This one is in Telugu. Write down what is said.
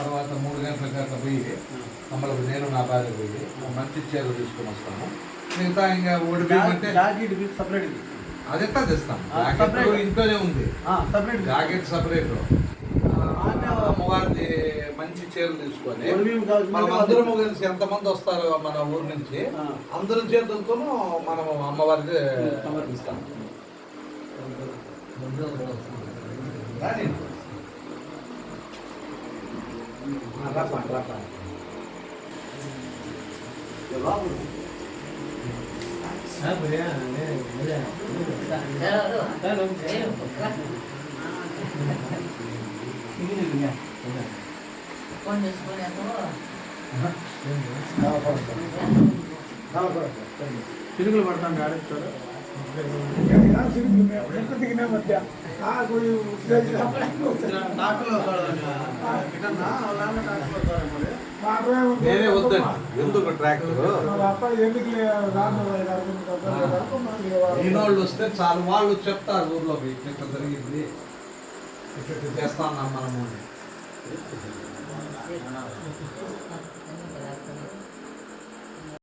తర్వాత 3 గంటలకు అట్లా పోయి మమ్మల్ని నేను నా భార్య పోయి మంచి చీరలు తీసుకొని వస్తాము. మిగతా ఇంకా ఓడి అంటే సపరేట్ అది ఎట్లా తెస్తాం. జాకెట్ ఇంట్లోనే ఉంది, జాకెట్ సపరేట్. అమ్మవారిది మంచి చీరలు తీసుకొని మనం అందరము కలిసి ఎంతమంది వస్తారు మన ఊరు నుంచి అందరి చేతులతోనూ మనము అమ్మవారికి సమర్పిస్తాము. చిరుకులు పడతాం ఆడిస్తారు. నేనే వద్దండి, ఎందుకు ట్రాక్టర్ ఈనోళ్ళు వస్తే చాలు, వాళ్ళు చెప్తారు ఊర్లోకి ఇట్లా జరిగింది, ఇట్లా చేస్తా ఉన్నాం మనము.